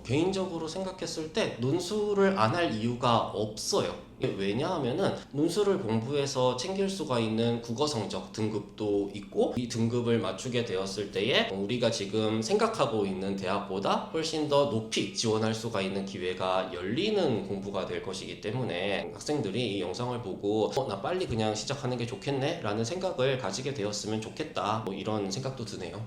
개인적으로 생각했을 때 논술을 안 할 이유가 없어요. 왜냐하면은 논술을 공부해서 챙길 수가 있는 국어 성적 등급도 있고, 이 등급을 맞추게 되었을 때에 우리가 지금 생각하고 있는 대학보다 훨씬 더 높이 지원할 수가 있는 기회가 열리는 공부가 될 것이기 때문에 학생들이 이 영상을 보고 나 빨리 그냥 시작하는 게 좋겠네 라는 생각을 가지게 되었으면 좋겠다, 이런 생각도 드네요.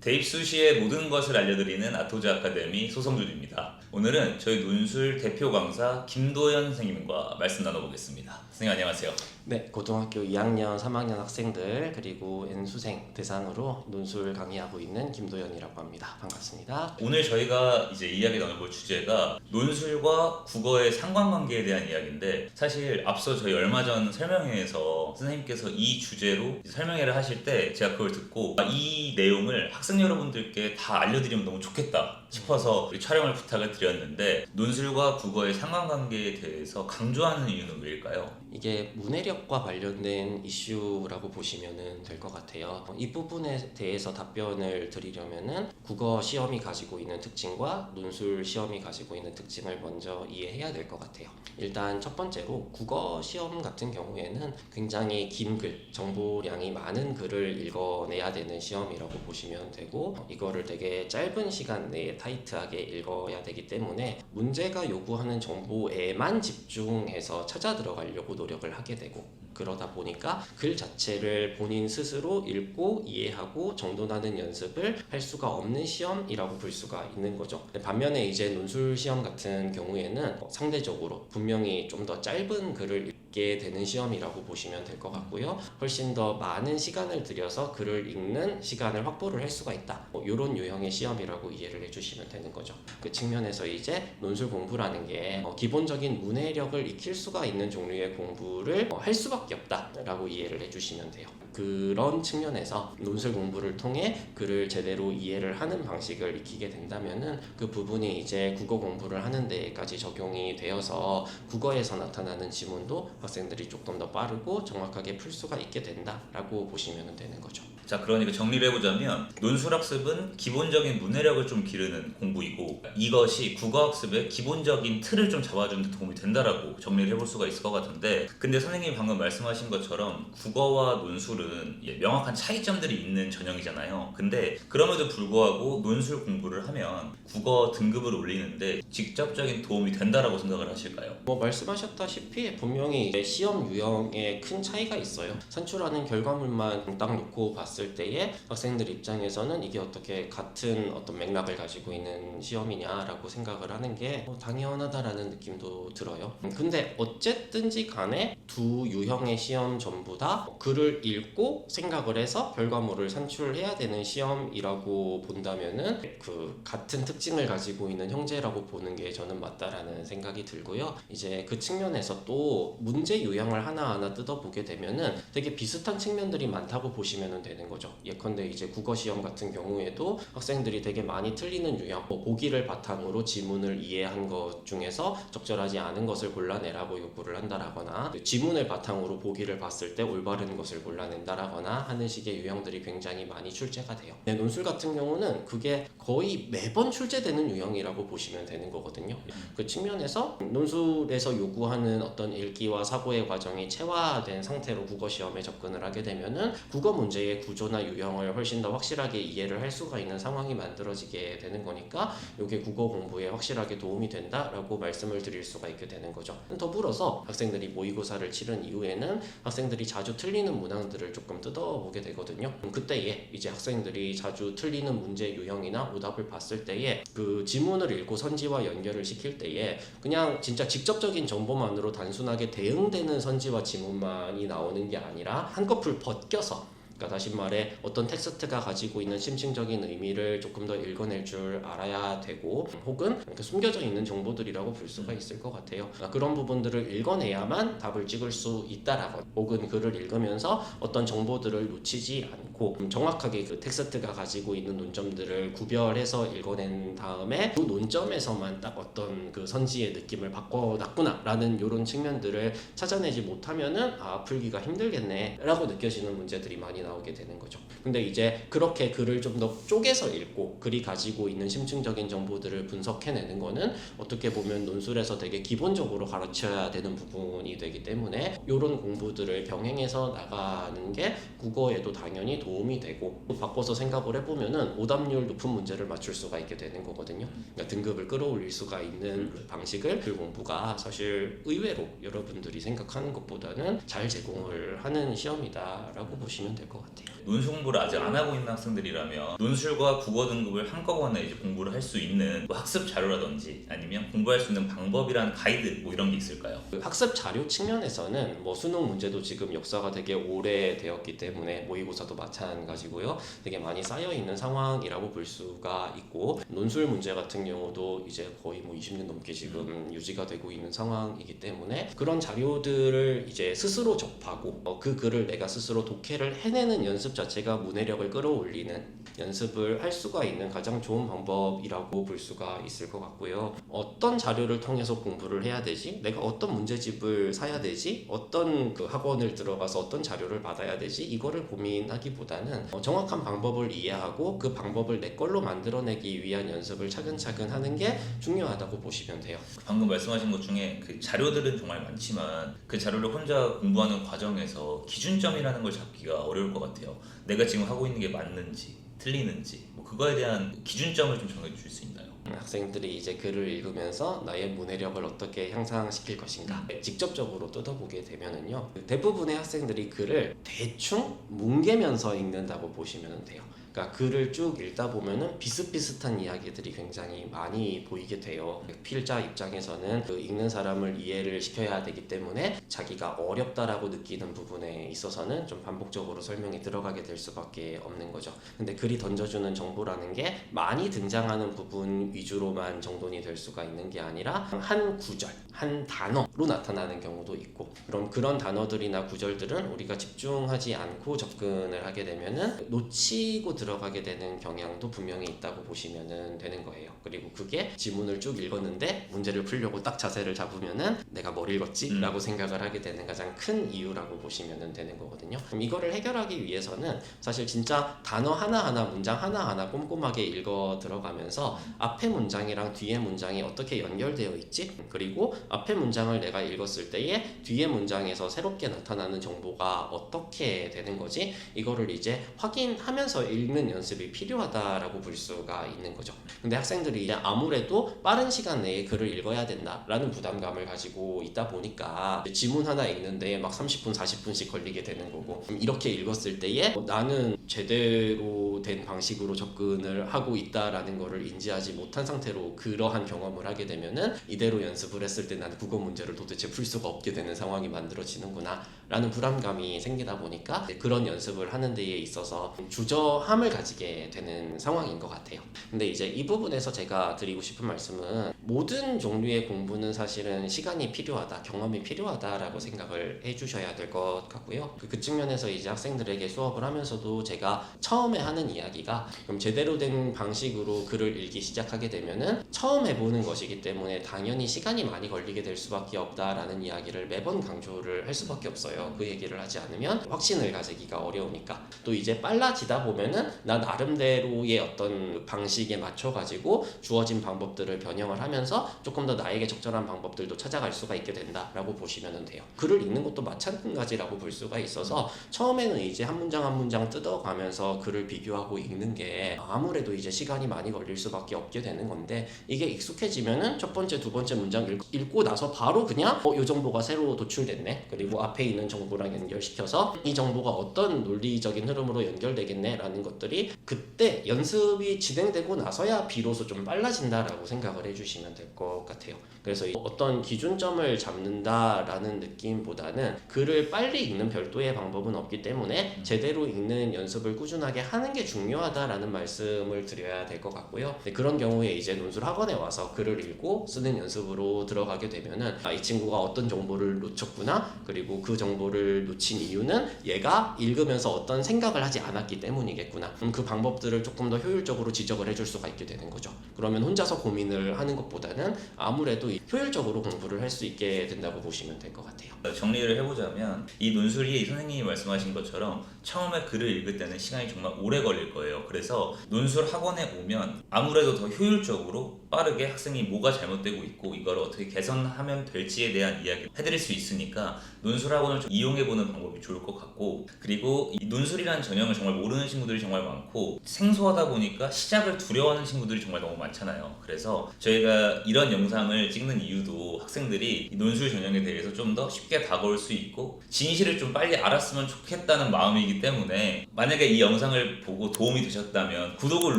대입 수시의 모든 것을 알려드리는 아토즈 아카데미 소성준입니다. 오늘은 저희 논술 대표 강사 김도현 선생님과 말씀 나눠보겠습니다. 선생님 안녕하세요. 네, 고등학교 2학년, 3학년 학생들 그리고 N수생 대상으로 논술 강의하고 있는 김도현이라고 합니다. 반갑습니다. 오늘 저희가 이제 이야기 나눠볼 주제가 논술과 국어의 상관관계에 대한 이야기인데, 사실 앞서 저희 얼마 전 설명회에서 선생님께서 이 주제로 설명회를 하실 때 제가 그걸 듣고 이 내용을 학생 여러분들께 다 알려드리면 너무 좋겠다 싶어서 촬영을 부탁을 드렸는데, 논술과 국어의 상관관계에 대해서 강조하는 이유는 왜일까요? 이게 문해력과 관련된 이슈라고 보시면 될 것 같아요. 이 부분에 대해서 답변을 드리려면은 국어 시험이 가지고 있는 특징과 논술 시험이 가지고 있는 특징을 먼저 이해해야 될 것 같아요. 일단 첫 번째로 국어 시험 같은 경우에는 굉장히 긴 글, 정보량이 많은 글을 읽어내야 되는 시험이라고 보시면 되고, 이거를 되게 짧은 시간 내에 타이트하게 읽어야 되기 때문에 문제가 요구하는 정보에만 집중해서 찾아 들어가려고 노력을 하게 되고, 그러다 보니까 글 자체를 본인 스스로 읽고 이해하고 정돈하는 연습을 할 수가 없는 시험이라고 볼 수가 있는 거죠. 반면에 이제 논술 시험 같은 경우에는 상대적으로 분명히 좀 더 짧은 글을 읽게 되는 시험이라고 보시면 될 것 같고요. 훨씬 더 많은 시간을 들여서 글을 읽는 시간을 확보를 할 수가 있다, 이런 유형의 시험이라고 이해를 해주시면 되는 거죠. 그 측면에서 이제 논술 공부라는 게 기본적인 문해력을 익힐 수가 있는 종류의 공부를 할 수밖에 없다라고 이해를 해주시면 돼요. 그런 측면에서 논술 공부를 통해 글을 제대로 이해를 하는 방식을 익히게 된다면은 그 부분이 이제 국어 공부를 하는 데까지 적용이 되어서 국어에서 나타나는 지문도 학생들이 조금 더 빠르고 정확하게 풀 수가 있게 된다라고 보시면 되는 거죠. 자, 그러니까 정리를 해보자면 논술학습은 기본적인 문해력을 좀 기르는 공부이고, 이것이 국어학습의 기본적인 틀을 좀 잡아주는 데 도움이 된다라고 정리를 해볼 수가 있을 것 같은데, 근데 선생님이 방금 말씀하신 것처럼 국어와 논술은 명확한 차이점들이 있는 전형이잖아요. 근데 그럼에도 불구하고 논술 공부를 하면 국어 등급을 올리는데 직접적인 도움이 된다라고 생각을 하실까요? 말씀하셨다시피 분명히 시험 유형에 큰 차이가 있어요. 산출하는 결과물만 딱 놓고 봤을 때에 학생들 입장에서는 이게 어떻게 같은 어떤 맥락을 가지고 있는 시험이냐라고 생각을 하는 게 당연하다라는 느낌도 들어요. 근데 어쨌든지 간에 두 유형의 시험 전부 다 글을 읽고 생각을 해서 결과물을 산출해야 되는 시험이라고 본다면은 그 같은 특징을 가지고 있는 형제라고 보는 게 저는 맞다라는 생각이 들고요. 이제 그 측면에서 또 문제 유형을 하나하나 뜯어보게 되면은 되게 비슷한 측면들이 많다고 보시면 되는 거죠. 예컨대 이제 국어 시험 같은 경우에도 학생들이 되게 많이 틀리는 유형, 보기를 바탕으로 지문을 이해한 것 중에서 적절하지 않은 것을 골라내라고 요구를 한다라거나, 지문을 바탕으로 보기를 봤을 때 올바른 것을 골라낸다라거나 하는 식의 유형들이 굉장히 많이 출제가 돼요. 논술 같은 경우는 그게 거의 매번 출제되는 유형이라고 보시면 되는 거거든요. 그 측면에서 논술에서 요구하는 어떤 읽기와 사고의 과정이 체화된 상태로 국어 시험에 접근을 하게 되면은 국어 문제의 구조나 유형을 훨씬 더 확실하게 이해를 할 수가 있는 상황이 만들어지게 되는 거니까 이게 국어 공부에 확실하게 도움이 된다라고 말씀을 드릴 수가 있게 되는 거죠. 더불어서 학생들이 모의고사를 치른 이후에는 학생들이 자주 틀리는 문항들을 조금 뜯어보게 되거든요. 그때에 이제 학생들이 자주 틀리는 문제 유형이나 오답을 봤을 때에 그 지문을 읽고 선지와 연결을 시킬 때에 그냥 진짜 직접적인 정보만으로 단순하게 대응되는 선지와 지문만이 나오는 게 아니라 한꺼풀 벗겨서, 그러니까 다시 말해 어떤 텍스트가 가지고 있는 심층적인 의미를 조금 더 읽어낼 줄 알아야 되고, 혹은 이렇게 숨겨져 있는 정보들이라고 볼 수가 있을 것 같아요. 그런 부분들을 읽어내야만 답을 찍을 수 있다라고, 혹은 글을 읽으면서 어떤 정보들을 놓치지 않고 정확하게 그 텍스트가 가지고 있는 논점들을 구별해서 읽어낸 다음에 그 논점에서만 딱 어떤 그 선지의 느낌을 바꿔놨구나 라는 이런 측면들을 찾아내지 못하면은 풀기가 힘들겠네 라고 느껴지는 문제들이 많이 나오게 되는 거죠. 근데 이제 그렇게 글을 좀 더 쪼개서 읽고 글이 가지고 있는 심층적인 정보들을 분석해내는 거는 어떻게 보면 논술에서 되게 기본적으로 가르쳐야 되는 부분이 되기 때문에 이런 공부들을 병행해서 나가는 게 국어에도 당연히 도움이 되고, 바꿔서 생각을 해보면은 오답률 높은 문제를 맞출 수가 있게 되는 거거든요. 그러니까 등급을 끌어올릴 수가 있는 방식을 글 공부가 사실 의외로 여러분들이 생각하는 것보다는 잘 제공을 하는 시험이다라고 보시면 될 것 같아요. 논술 공부를 아직 안 하고 있는 학생들이라면 논술과 국어 등급을 한꺼번에 이제 공부를 할 수 있는 뭐 학습 자료라든지 아니면 공부할 수 있는 방법이란 가이드 뭐 이런 게 있을까요? 그 학습 자료 측면에서는 뭐 수능 문제도 지금 역사가 되게 오래되었기 때문에 모의고사도 마찬가지고요. 되게 많이 쌓여 있는 상황이라고 볼 수가 있고, 논술 문제 같은 경우도 이제 거의 뭐 20년 넘게 지금 유지가 되고 있는 상황이기 때문에 그런 자료들을 이제 스스로 접하고 그 글을 내가 스스로 독해를 해내는 연습 자체가 문해력을 끌어올리는 연습을 할 수가 있는 가장 좋은 방법이라고 볼 수가 있을 것 같고요. 어떤 자료를 통해서 공부를 해야 되지? 내가 어떤 문제집을 사야 되지? 어떤 그 학원을 들어가서 어떤 자료를 받아야 되지? 이거를 고민하기보다는 정확한 방법을 이해하고 그 방법을 내 걸로 만들어내기 위한 연습을 차근차근 하는 게 중요하다고 보시면 돼요. 방금 말씀하신 것 중에 그 자료들은 정말 많지만 그 자료를 혼자 공부하는 과정에서 기준점이라는 걸 잡기가 어려울 것 같아요. 내가 지금 하고 있는 게 맞는지 틀리는지 뭐 그거에 대한 기준점을 좀 정해 주실 수 있나요? 학생들이 이제 글을 읽으면서 나의 문해력을 어떻게 향상시킬 것인가 직접적으로 뜯어보게 되면은요, 대부분의 학생들이 글을 대충 뭉개면서 읽는다고 보시면 돼요. 그러니까 글을 쭉 읽다 보면은 비슷비슷한 이야기들이 굉장히 많이 보이게 돼요. 필자 입장에서는 그 읽는 사람을 이해를 시켜야 되기 때문에 자기가 어렵다라고 느끼는 부분에 있어서는 좀 반복적으로 설명이 들어가게 될 수밖에 없는 거죠. 근데 글이 던져주는 정보라는 게 많이 등장하는 부분 위주로만 정돈이 될 수가 있는 게 아니라 한 구절, 한 단어로 나타나는 경우도 있고, 그럼 그런 단어들이나 구절들은 우리가 집중하지 않고 접근을 하게 되면은 놓치고 들어가게 되는 경향도 분명히 있다고 보시면 되는 거예요. 그리고 그게 지문을 쭉 읽었는데 문제를 풀려고 딱 자세를 잡으면은 내가 뭘 읽었지? 라고 생각을 하게 되는 가장 큰 이유라고 보시면 되는 거거든요. 그럼 이거를 해결하기 위해서는 사실 진짜 단어 하나하나, 문장 하나하나 꼼꼼하게 읽어 들어가면서 앞에 문장이랑 뒤에 문장이 어떻게 연결되어 있지? 그리고 앞에 문장을 내가 읽었을 때에 뒤에 문장에서 새롭게 나타나는 정보가 어떻게 되는 거지? 이거를 이제 확인하면서 읽는 연습이 필요하다라고 볼 수가 있는 거죠. 근데 학생들이 이제 아무래도 빠른 시간 내에 글을 읽어야 된다라는 부담감을 가지고 있다 보니까 지문 하나 읽는데 막 30분, 40분씩 걸리게 되는 거고, 이렇게 읽었을 때에 나는 제대로 된 방식으로 접근을 하고 있다라는 거를 인지하지 못한 상태로 그러한 경험을 하게 되면은 이대로 연습을 했을 때 나는 국어 문제를 도대체 풀 수가 없게 되는 상황이 만들어지는구나 라는 불안감이 생기다 보니까 그런 연습을 하는 데에 있어서 주저함을 가지게 되는 상황인 것 같아요. 근데 이제 이 부분에서 제가 드리고 싶은 말씀은 모든 종류의 공부는 사실은 시간이 필요하다, 경험이 필요하다라고 생각을 해주셔야 될 것 같고요. 그 측면에서 이제 학생들에게 수업을 하면서도 제가 처음에 하는 이야기가, 그럼 제대로 된 방식으로 글을 읽기 시작하게 되면은 처음 해보는 것이기 때문에 당연히 시간이 많이 걸리게 될 수밖에 없다라는 이야기를 매번 강조를 할 수밖에 없어요. 그 얘기를 하지 않으면 확신을 가지기가 어려우니까. 또 이제 빨라지다 보면은 나 나름대로의 어떤 방식에 맞춰가지고 주어진 방법들을 변형을 하면서 조금 더 나에게 적절한 방법들도 찾아갈 수가 있게 된다라고 보시면 돼요. 글을 읽는 것도 마찬가지라고 볼 수가 있어서 처음에는 이제 한 문장 한 문장 뜯어가면서 글을 비교하고 읽는 게 아무래도 이제 시간이 많이 걸릴 수밖에 없게 되는 건데, 이게 익숙해지면은 첫 번째, 두 번째 문장 읽고 나서 바로 그냥 이 정보가 새로 도출됐네, 그리고 앞에 있는 정보랑 연결시켜서 이 정보가 어떤 논리적인 흐름으로 연결되겠네 라는 것들이 그때 연습이 진행되고 나서야 비로소 좀 빨라진다라고 생각을 해주시면 될 것 같아요. 그래서 어떤 기준점을 잡는다라는 느낌보다는 글을 빨리 읽는 별도의 방법은 없기 때문에 제대로 읽는 연습을 꾸준하게 하는 게 중요하다라는 말씀을 드려야 될 것 같고요. 그런 경우에 이제 논술 학원에 와서 글을 읽고 쓰는 연습으로 들어가게 되면은 이 친구가 어떤 정보를 놓쳤구나, 그리고 그 정보를 놓친 이유는 얘가 읽으면서 어떤 생각을 하지 않았기 때문이겠구나, 그 방법들을 조금 더 효율적으로 지적을 해줄 수가 있게 되는 거죠. 그러면 혼자서 고민을 하는 것보다 것보다는 아무래도 효율적으로 공부를 할 수 있게 된다고 보시면 될 것 같아요. 정리를 해보자면 이 논술이 선생님이 말씀하신 것처럼 처음에 글을 읽을 때는 시간이 정말 오래 걸릴 거예요. 그래서 논술 학원에 오면 아무래도 더 효율적으로 빠르게 학생이 뭐가 잘못되고 있고 이걸 어떻게 개선하면 될지에 대한 이야기를 해드릴 수 있으니까 논술 학원을 좀 이용해보는 방법이 좋을 것 같고, 그리고 이 논술이라는 전형을 정말 모르는 친구들이 정말 많고 생소하다 보니까 시작을 두려워하는 친구들이 정말 너무 많잖아요. 그래서 저희가 이런 영상을 찍는 이유도 학생들이 이 논술 전형에 대해서 좀 더 쉽게 다가올 수 있고 진실을 좀 빨리 알았으면 좋겠다는 마음이기 때문에, 만약에 이 영상을 보고 도움이 되셨다면 구독을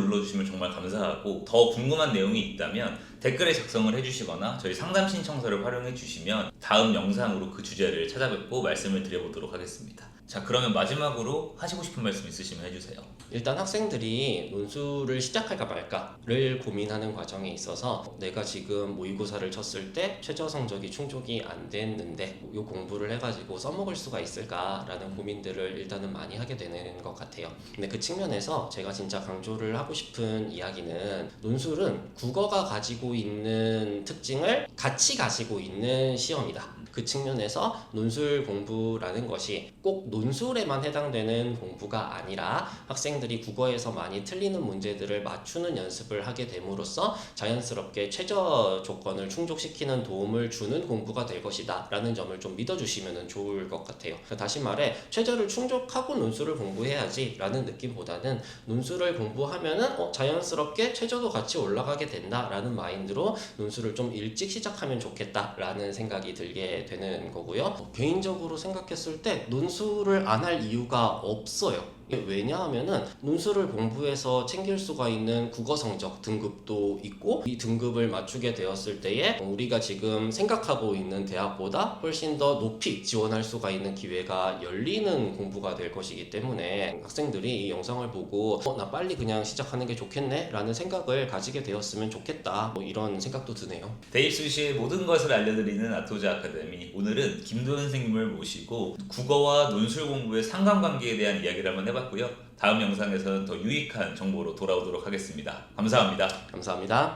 눌러주시면 정말 감사하고, 더 궁금한 내용이 있다면 댓글에 작성을 해주시거나 저희 상담 신청서를 활용해 주시면 다음 영상으로 그 주제를 찾아뵙고 말씀을 드려보도록 하겠습니다. 자, 그러면 마지막으로 하시고 싶은 말씀 있으시면 해주세요. 일단 학생들이 논술을 시작할까 말까를 고민하는 과정에 있어서 내가 지금 모의고사를 쳤을 때 최저 성적이 충족이 안 됐는데 이 공부를 해가지고 써먹을 수가 있을까라는 고민들을 일단은 많이 하게 되는 것 같아요. 근데 그 측면에서 제가 진짜 강조를 하고 싶은 이야기는, 논술은 국어가 가지고 있는 특징을 같이 가지고 있는 시험이다. 그 측면에서 논술 공부라는 것이 꼭 논술에만 해당되는 공부가 아니라 학생들이 국어에서 많이 틀리는 문제들을 맞추는 연습을 하게 됨으로써 자연스럽게 최저 조건을 충족시키는 도움을 주는 공부가 될 것이다 라는 점을 좀 믿어주시면 좋을 것 같아요. 다시 말해, 최저를 충족하고 논술을 공부해야지 라는 느낌보다는 논술을 공부하면은 자연스럽게 최저도 같이 올라가게 된다 라는 마인드로 논술을 좀 일찍 시작하면 좋겠다 라는 생각이 들게 되는 거고요. 개인적으로 생각했을 때 논술을 안 할 이유가 없어요. 왜냐하면은 논술을 공부해서 챙길 수가 있는 국어 성적 등급도 있고, 이 등급을 맞추게 되었을 때에 우리가 지금 생각하고 있는 대학보다 훨씬 더 높이 지원할 수가 있는 기회가 열리는 공부가 될 것이기 때문에 학생들이 이 영상을 보고 나 빨리 그냥 시작하는 게 좋겠네 라는 생각을 가지게 되었으면 좋겠다, 이런 생각도 드네요. 데이수시의 모든 것을 알려드리는 아토즈 아카데미, 오늘은 김도현 선생님을 모시고 국어와 논술 공부의 상관관계에 대한 이야기를 한번 해봤고요. 다음 영상에서는 더 유익한 정보로 돌아오도록 하겠습니다. 감사합니다. 감사합니다.